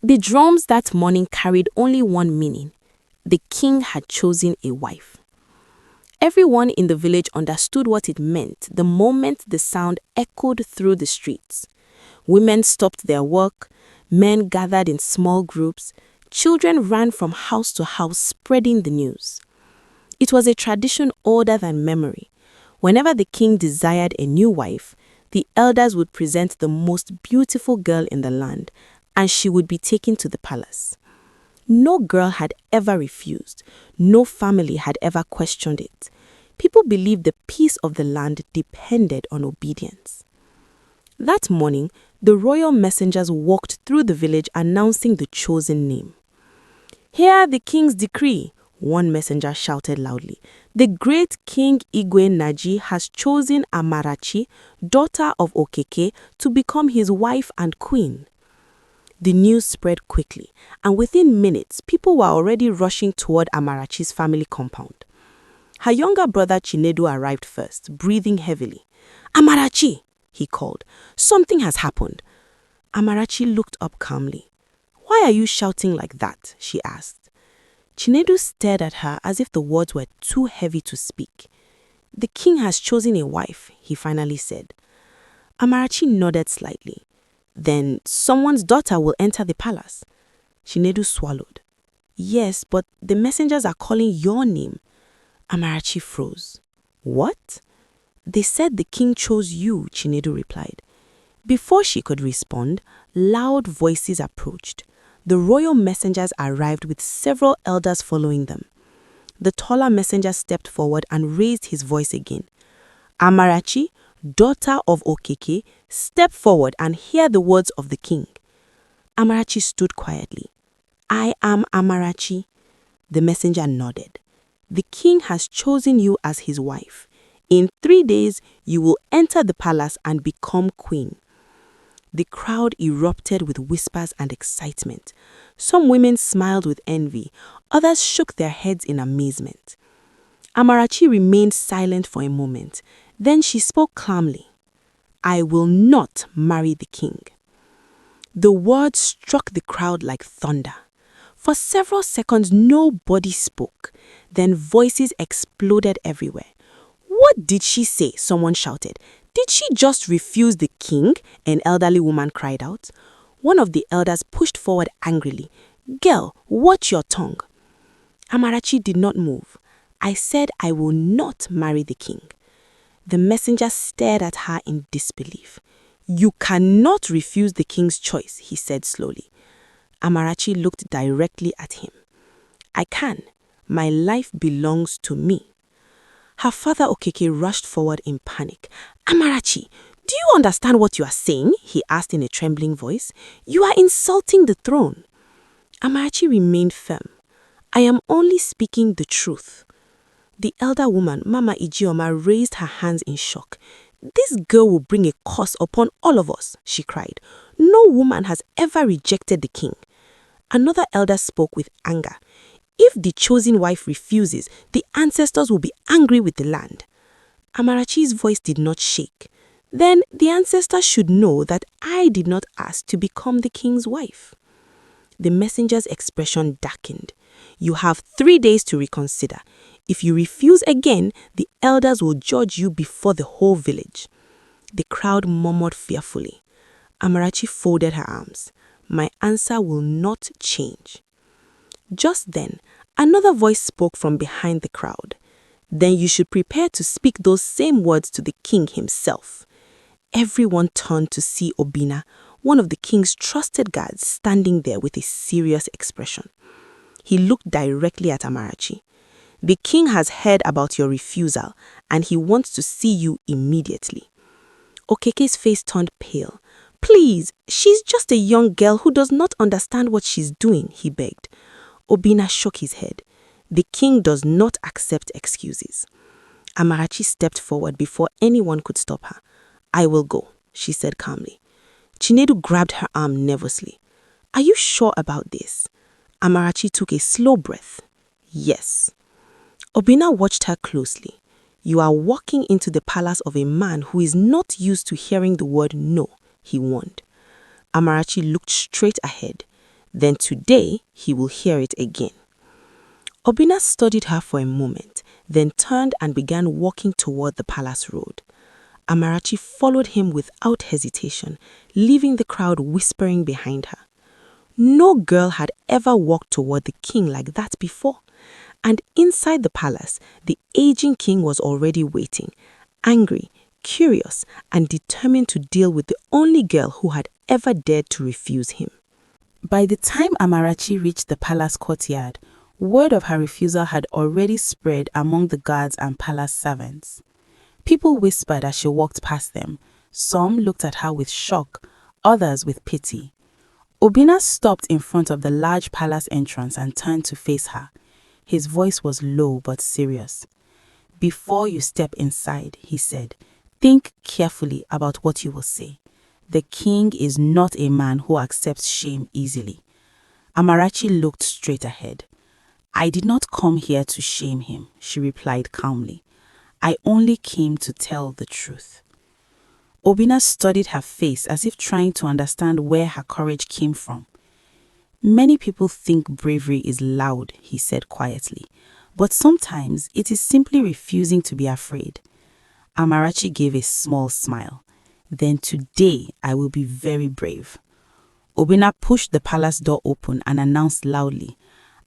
The drums that morning carried only one meaning. The king had chosen a wife. Everyone in the village understood what it meant the moment the sound echoed through the streets. Women stopped their work, men gathered in small groups, children ran from house to house spreading the news. It was a tradition older than memory. Whenever the king desired a new wife, the elders would present the most beautiful girl in the land, and she would be taken to the palace. No girl had ever refused. No family had ever questioned it. People believed the peace of the land depended on obedience. That morning, the royal messengers walked through the village announcing the chosen name. "Hear the king's decree," one messenger shouted loudly. "The great King Igwe Naji has chosen Amarachi, daughter of Okeke, to become his wife and queen." The news spread quickly, and within minutes, people were already rushing toward Amarachi's family compound. Her younger brother Chinedu arrived first, breathing heavily. "Amarachi," he called, "something has happened." Amarachi looked up calmly. "Why are you shouting like that?" she asked. Chinedu stared at her as if the words were too heavy to speak. "The king has chosen a wife," he finally said. Amarachi nodded slightly. "Then someone's daughter will enter the palace." Chinedu swallowed. "Yes, but the messengers are calling your name." Amarachi froze. "What?" "They said the king chose you," Chinedu replied. Before she could respond, loud voices approached. The royal messengers arrived with several elders following them. The taller messenger stepped forward and raised his voice again. "Amarachi, daughter of Okeke, step forward and hear the words of the king." Amarachi stood quietly. "I am Amarachi." The messenger nodded. "The king has chosen you as his wife. In 3 days, you will enter the palace and become queen." The crowd erupted with whispers and excitement. Some women smiled with envy, others shook their heads in amazement. Amarachi remained silent for a moment. Then she spoke calmly. "I will not marry the king." The words struck the crowd like thunder. For several seconds, nobody spoke. Then voices exploded everywhere. "What did she say?" someone shouted. "Did she just refuse the king?" an elderly woman cried out. One of the elders pushed forward angrily. "Girl, watch your tongue." Amarachi did not move. "I said I will not marry the king." The messenger stared at her in disbelief. "You cannot refuse the king's choice," he said slowly. Amarachi looked directly at him. "I can. My life belongs to me." Her father Okeke rushed forward in panic. "Amarachi, do you understand what you are saying?" he asked in a trembling voice. "You are insulting the throne." Amarachi remained firm. "I am only speaking the truth." The elder woman, Mama Ijeoma, raised her hands in shock. "This girl will bring a curse upon all of us," she cried. "No woman has ever rejected the king." Another elder spoke with anger. "If the chosen wife refuses, the ancestors will be angry with the land." Amarachi's voice did not shake. "Then the ancestors should know that I did not ask to become the king's wife." The messenger's expression darkened. "You have 3 days to reconsider. If you refuse again, the elders will judge you before the whole village." The crowd murmured fearfully. Amarachi folded her arms. "My answer will not change." Just then, another voice spoke from behind the crowd. "Then you should prepare to speak those same words to the king himself." Everyone turned to see Obina, one of the king's trusted guards, standing there with a serious expression. He looked directly at Amarachi. "The king has heard about your refusal, and he wants to see you immediately." Okeke's face turned pale. "Please, she's just a young girl who does not understand what she's doing," he begged. Obina shook his head. "The king does not accept excuses." Amarachi stepped forward before anyone could stop her. "I will go," she said calmly. Chinedu grabbed her arm nervously. "Are you sure about this?" Amarachi took a slow breath. "Yes." Obina watched her closely. "You are walking into the palace of a man who is not used to hearing the word no," he warned. Amarachi looked straight ahead. Then today he will hear it again. Obina studied her for a moment, then turned and began walking toward the palace road. Amarachi followed him without hesitation, leaving the crowd whispering behind her. No girl had ever walked toward the king like that before. And inside the palace, the aging king was already waiting, angry, curious, and determined to deal with the only girl who had ever dared to refuse him. By the time Amarachi reached the palace courtyard, word of her refusal had already spread among the guards and palace servants. People whispered as she walked past them. Some looked at her with shock, others with pity. Obina stopped in front of the large palace entrance and turned to face her. His voice was low but serious. "Before you step inside," he said, "think carefully about what you will say. The king is not a man who accepts shame easily." Amarachi looked straight ahead. "I did not come here to shame him," she replied calmly. "I only came to tell the truth." Obina studied her face as if trying to understand where her courage came from. "Many people think bravery is loud," he said quietly, "but sometimes it is simply refusing to be afraid." Amarachi gave a small smile. "Then today I will be very brave." Obina pushed the palace door open and announced loudly,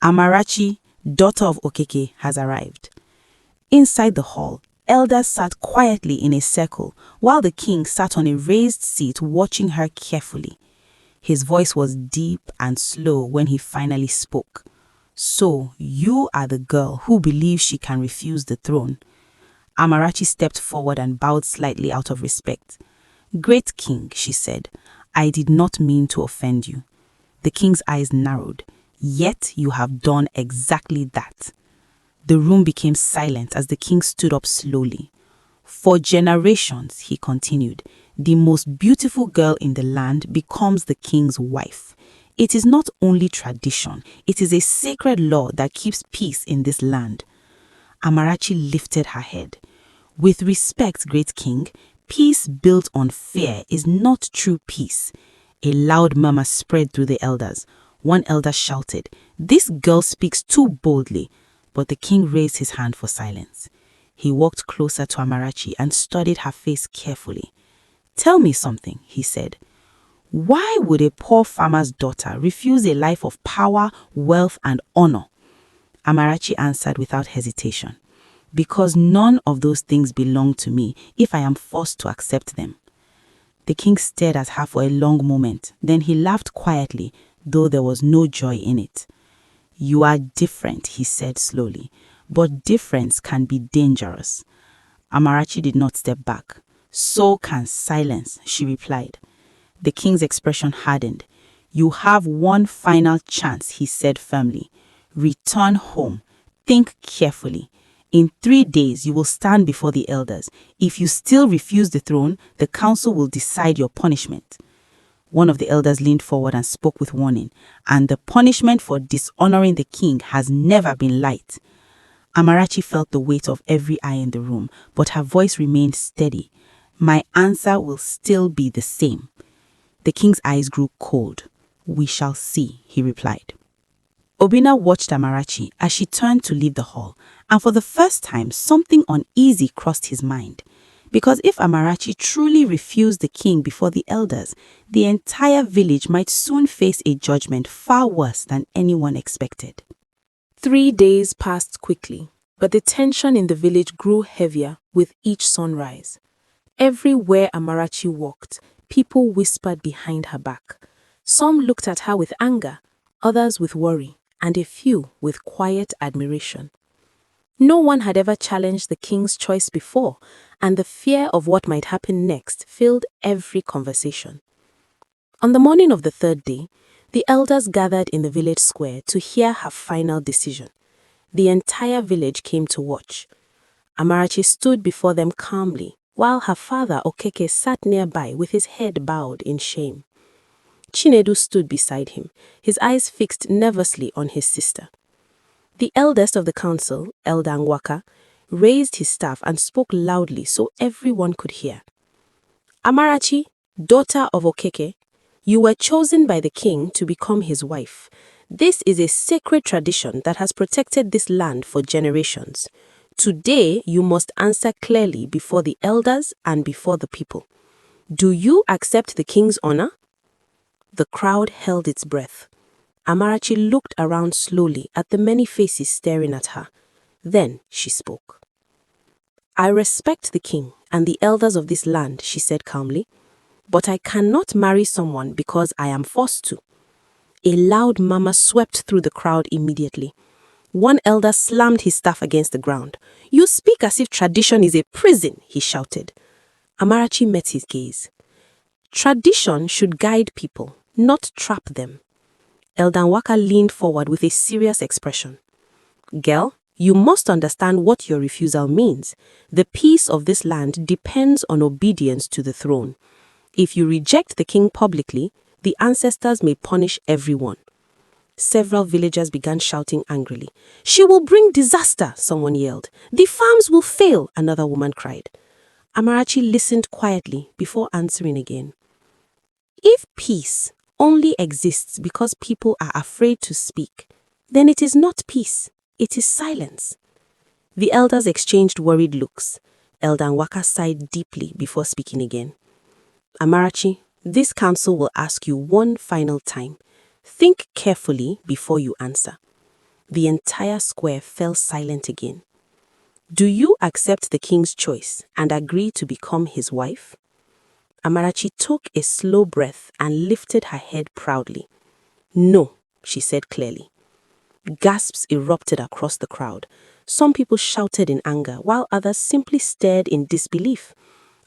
"Amarachi, daughter of Okeke, has arrived." Inside the hall, elders sat quietly in a circle while the king sat on a raised seat watching her carefully. His voice was deep and slow when he finally spoke. "So, you are the girl who believes she can refuse the throne." Amarachi stepped forward and bowed slightly out of respect. "Great king," she said, "I did not mean to offend you." The king's eyes narrowed. "Yet you have done exactly that." The room became silent as the king stood up slowly. "For generations," he continued, "the most beautiful girl in the land becomes the king's wife. It is not only tradition, it is a sacred law that keeps peace in this land." Amarachi lifted her head. "With respect, great king, peace built on fear is not true peace." A loud murmur spread through the elders. One elder shouted, "This girl speaks too boldly." But the king raised his hand for silence. He walked closer to Amarachi and studied her face carefully. "Tell me something," he said. "Why would a poor farmer's daughter refuse a life of power, wealth, and honor?" Amarachi answered without hesitation. "Because none of those things belong to me if I am forced to accept them." The king stared at her for a long moment. Then he laughed quietly, though there was no joy in it. "You are different," he said slowly, "but difference can be dangerous." Amarachi did not step back. "So can silence," she replied. The king's expression hardened. "You have one final chance," he said firmly. "Return home. Think carefully. In 3 days, you will stand before the elders. If you still refuse the throne, the council will decide your punishment." One of the elders leaned forward and spoke with warning. "And the punishment for dishonoring the king has never been light." Amarachi felt the weight of every eye in the room, but her voice remained steady. "My answer will still be the same." The king's eyes grew cold. "We shall see," he replied. Obina watched Amarachi as she turned to leave the hall, and for the first time something uneasy crossed his mind. Because if Amarachi truly refused the king before the elders, the entire village might soon face a judgment far worse than anyone expected. 3 days passed quickly, but the tension in the village grew heavier with each sunrise. Everywhere Amarachi walked, people whispered behind her back. Some looked at her with anger, others with worry, and a few with quiet admiration. No one had ever challenged the king's choice before, and the fear of what might happen next filled every conversation. On the morning of the 3rd day, the elders gathered in the village square to hear her final decision. The entire village came to watch. Amarachi stood before them calmly, while her father Okeke sat nearby with his head bowed in shame. Chinedu stood beside him, his eyes fixed nervously on his sister. The eldest of the council, Elder Ngwaka, raised his staff and spoke loudly so everyone could hear. "Amarachi, daughter of Okeke, You were chosen by the king to become his wife. This is a sacred tradition that has protected this land for generations. Today, you must answer clearly before the elders and before the people. Do you accept the king's honor? The crowd held its breath. Amarachi looked around slowly at the many faces staring at her. Then she spoke. I respect the king and the elders of this land, she said calmly, but I cannot marry someone because I am forced to. A loud murmur swept through the crowd immediately. One elder slammed his staff against the ground. You speak as if tradition is a prison, he shouted. Amarachi met his gaze. Tradition should guide people, not trap them. Elder Nwaka leaned forward with a serious expression. Girl, you must understand what your refusal means. The peace of this land depends on obedience to the throne. If you reject the king publicly, the ancestors may punish everyone. Several villagers began shouting angrily. She will bring disaster, someone yelled. The farms will fail, another woman cried. Amarachi listened quietly before answering again. If peace only exists because people are afraid to speak, then it is not peace, it is silence. The elders exchanged worried looks. Elder Nwaka sighed deeply before speaking again. Amarachi, this council will ask you one final time. Think carefully before you answer. The entire square fell silent again. Do you accept the king's choice and agree to become his wife? Amarachi took a slow breath and lifted her head proudly. No, she said clearly. Gasps erupted across the crowd. Some people shouted in anger, while others simply stared in disbelief.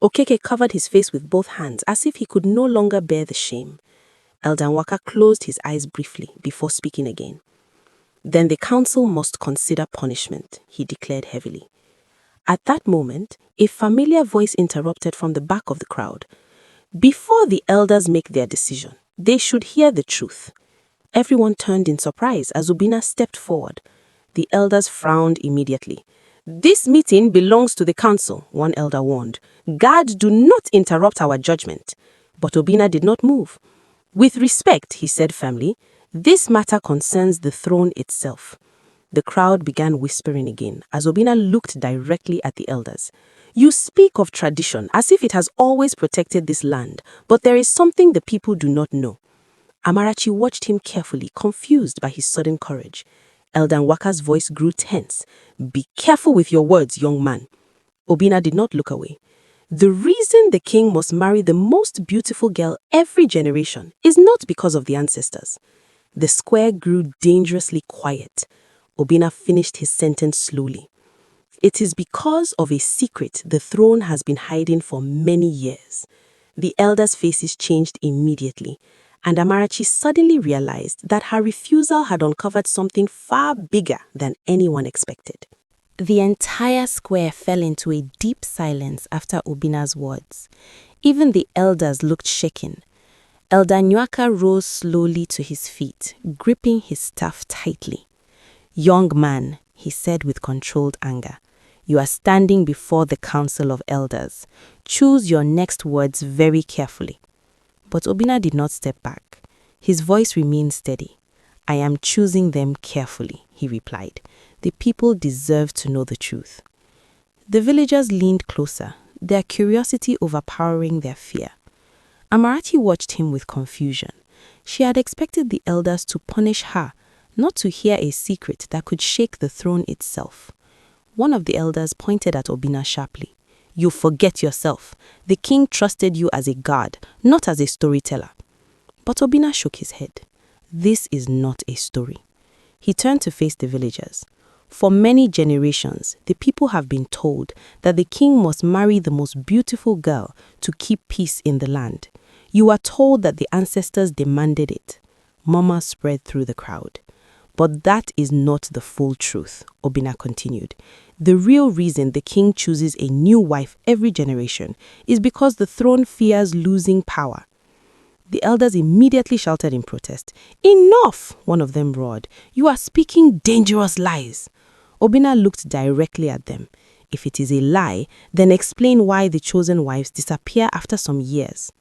Okeke covered his face with both hands as if he could no longer bear the shame. Elder Nwaka closed his eyes briefly before speaking again. Then the council must consider punishment, he declared heavily. At that moment, a familiar voice interrupted from the back of the crowd. Before the elders make their decision, they should hear the truth. Everyone turned in surprise as Ubina stepped forward. The elders frowned immediately. This meeting belongs to the council, one elder warned. God, do not interrupt our judgment. But Obina did not move. With respect, he said firmly, this matter concerns the throne itself. The crowd began whispering again as Obina looked directly at the elders. You speak of tradition as if it has always protected this land, but there is something the people do not know. Amarachi watched him carefully, confused by his sudden courage. Elder Nwaka's voice grew tense. Be careful with your words, young man. Obina did not look away. The reason the king must marry the most beautiful girl every generation is not because of the ancestors. The square grew dangerously quiet. Obina finished his sentence slowly. It is because of a secret the throne has been hiding for many years. The elders' faces changed immediately, and Amarachi suddenly realized that her refusal had uncovered something far bigger than anyone expected. The entire square fell into a deep silence after Obina's words. Even the elders looked shaken. Elder Nwaka rose slowly to his feet, gripping his staff tightly. Young man, he said with controlled anger, you are standing before the council of elders. Choose your next words very carefully. But Obina did not step back. His voice remained steady. I am choosing them carefully, he replied. The people deserve to know the truth. The villagers leaned closer, their curiosity overpowering their fear. Amarachi watched him with confusion. She had expected the elders to punish her, not to hear a secret that could shake the throne itself. One of the elders pointed at Obina sharply. You forget yourself. The king trusted you as a guard, not as a storyteller. But Obina shook his head. This is not a story. He turned to face the villagers. For many generations, the people have been told that the king must marry the most beautiful girl to keep peace in the land. You are told that the ancestors demanded it. Murmur spread through the crowd. But that is not the full truth, Obina continued. The real reason the king chooses a new wife every generation is because the throne fears losing power. The elders immediately shouted in protest. Enough, one of them roared. You are speaking dangerous lies. Obina looked directly at them. If it is a lie, then explain why the chosen wives disappear after some years.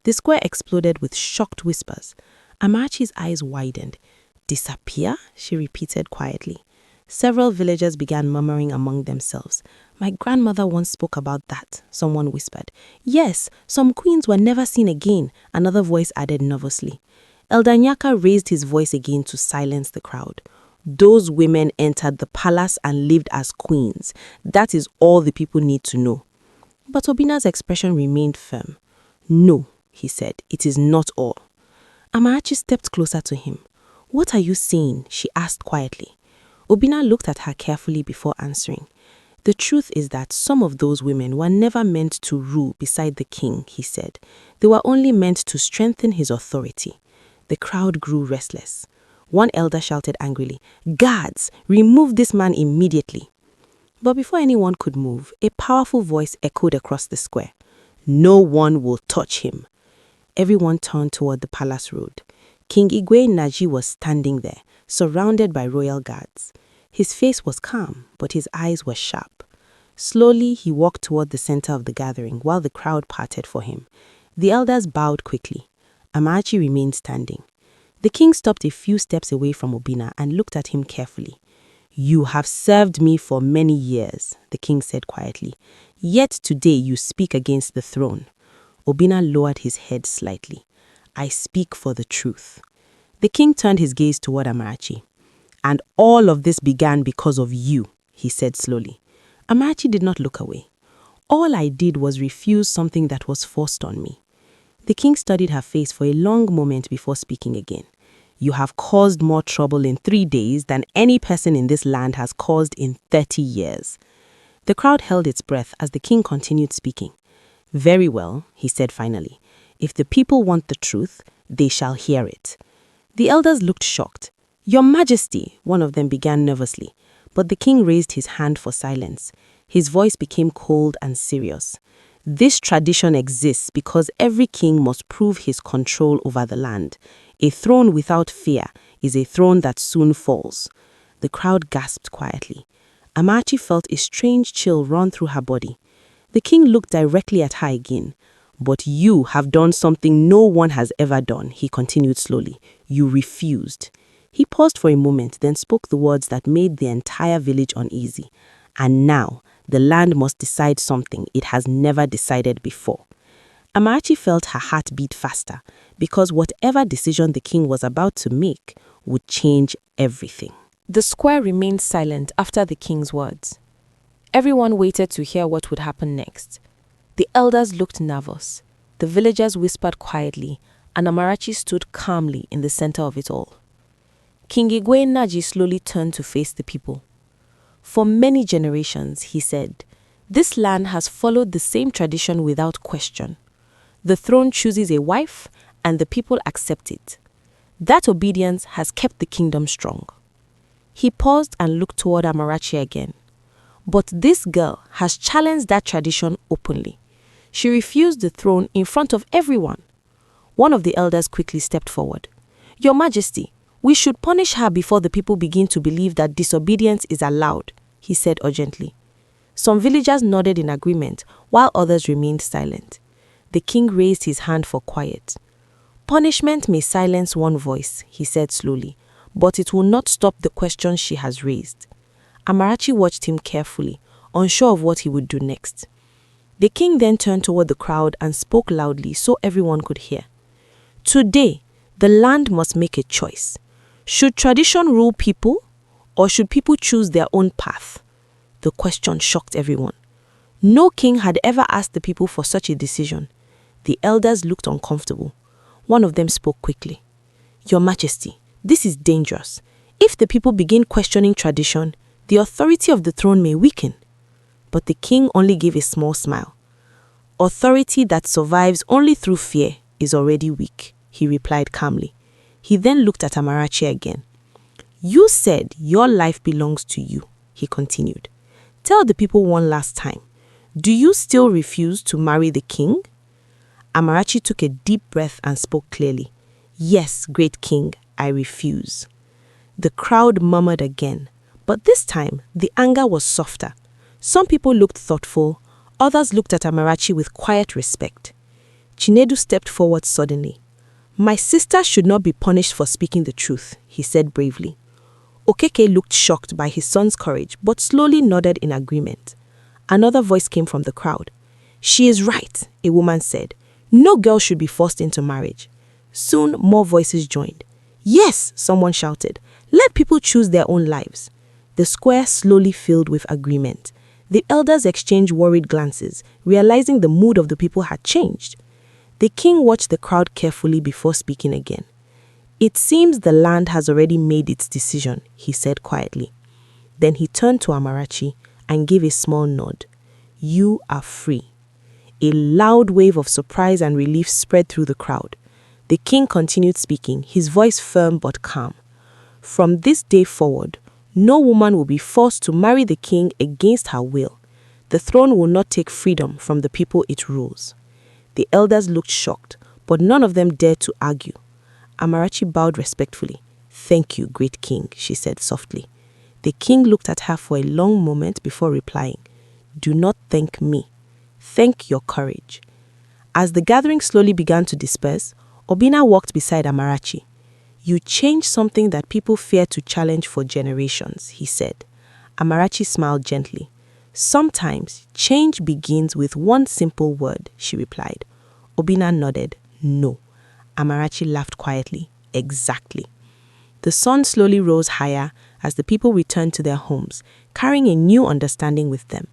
The square exploded with shocked whispers. Amarachi's eyes widened. "Disappear?" she repeated quietly. Several villagers began murmuring among themselves. "My grandmother once spoke about that," someone whispered. "Yes, some queens were never seen again," another voice added nervously. Elder Nyaka raised his voice again to silence the crowd. "Those women entered the palace and lived as queens. That is all the people need to know." But Obina's expression remained firm. "No," he said, "it is not all." Amarachi stepped closer to him. "What are you saying?" she asked quietly. Obina looked at her carefully before answering. "The truth is that some of those women were never meant to rule beside the king," he said. "They were only meant to strengthen his authority." The crowd grew restless. One elder shouted angrily, "Guards, remove this man immediately." But before anyone could move, a powerful voice echoed across the square. "No one will touch him." Everyone turned toward the palace road. King Igwe Naji was standing there, surrounded by royal guards. His face was calm, but his eyes were sharp. Slowly, he walked toward the center of the gathering while the crowd parted for him. The elders bowed quickly. Amarachi remained standing. The king stopped a few steps away from Obina and looked at him carefully. "You have served me for many years," the king said quietly. "Yet today you speak against the throne." Obina lowered his head slightly. "I speak for the truth." The king turned his gaze toward Amarachi. "And all of this began because of you," he said slowly. Amarachi did not look away. "All I did was refuse something that was forced on me." The king studied her face for a long moment before speaking again. "You have caused more trouble in 3 days than any person in this land has caused in 30 years. The crowd held its breath as the king continued speaking. "Very well," he said finally. "If the people want the truth, they shall hear it." The elders looked shocked. "Your Majesty," one of them began nervously, but the king raised his hand for silence. His voice became cold and serious. "This tradition exists because every king must prove his control over the land. A throne without fear is a throne that soon falls." The crowd gasped quietly. Amarachi felt a strange chill run through her body. The king looked directly at her again. "But you have done something no one has ever done," he continued slowly. "You refused." He paused for a moment, then spoke the words that made the entire village uneasy. "And now, the land must decide something it has never decided before." Amarachi felt her heart beat faster, because whatever decision the king was about to make would change everything. The square remained silent after the king's words. Everyone waited to hear what would happen next. The elders looked nervous. The villagers whispered quietly, and Amarachi stood calmly in the center of it all. King Igwe Naji slowly turned to face the people. "For many generations," he said, "this land has followed the same tradition without question. The throne chooses a wife, and the people accept it. That obedience has kept the kingdom strong." He paused and looked toward Amarachi again. "But this girl has challenged that tradition openly. She refused the throne in front of everyone." One of the elders quickly stepped forward. "Your Majesty, we should punish her before the people begin to believe that disobedience is allowed," he said urgently. Some villagers nodded in agreement, while others remained silent. The king raised his hand for quiet. "Punishment may silence one voice," he said slowly, "but it will not stop the questions she has raised." Amarachi watched him carefully, unsure of what he would do next. The king then turned toward the crowd and spoke loudly so everyone could hear. "Today, the land must make a choice. Should tradition rule people, or should people choose their own path?" The question shocked everyone. No king had ever asked the people for such a decision. The elders looked uncomfortable. One of them spoke quickly. "Your Majesty, this is dangerous. If the people begin questioning tradition, the authority of the throne may weaken." But the king only gave a small smile. "Authority that survives only through fear is already weak," he replied calmly. He then looked at Amarachi again. "You said your life belongs to you," he continued. "Tell the people one last time. Do you still refuse to marry the king?" Amarachi took a deep breath and spoke clearly. "Yes, great king, I refuse." The crowd murmured again, but this time the anger was softer. Some people looked thoughtful, others looked at Amarachi with quiet respect. Chinedu stepped forward suddenly. "My sister should not be punished for speaking the truth," he said bravely. Okeke looked shocked by his son's courage, but slowly nodded in agreement. Another voice came from the crowd. "She is right," a woman said. "No girl should be forced into marriage." Soon, more voices joined. "Yes," someone shouted. "Let people choose their own lives." The square slowly filled with agreement. The elders exchanged worried glances, realizing the mood of the people had changed. The king watched the crowd carefully before speaking again. "It seems the land has already made its decision," he said quietly. Then he turned to Amarachi and gave a small nod. "You are free." A loud wave of surprise and relief spread through the crowd. The king continued speaking, his voice firm but calm. "From this day forward, no woman will be forced to marry the king against her will. The throne will not take freedom from the people it rules." The elders looked shocked, but none of them dared to argue. Amarachi bowed respectfully. "Thank you, great king," she said softly. The king looked at her for a long moment before replying, "Do not thank me. Thank your courage." As the gathering slowly began to disperse, Obina walked beside Amarachi. "You changed something that people feared to challenge for generations," he said. Amarachi smiled gently. "Sometimes change begins with one simple word," she replied. Obina nodded. "No." Amarachi laughed quietly. "Exactly." The sun slowly rose higher as the people returned to their homes, carrying a new understanding with them.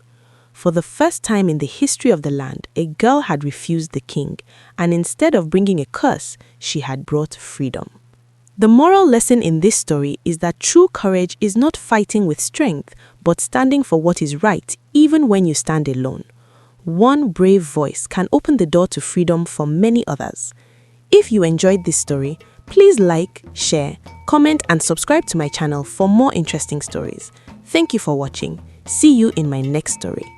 For the first time in the history of the land, a girl had refused the king, and instead of bringing a curse, she had brought freedom. The moral lesson in this story is that true courage is not fighting with strength, but standing for what is right, even when you stand alone. One brave voice can open the door to freedom for many others. If you enjoyed this story, please like, share, comment, and subscribe to my channel for more interesting stories. Thank you for watching. See you in my next story.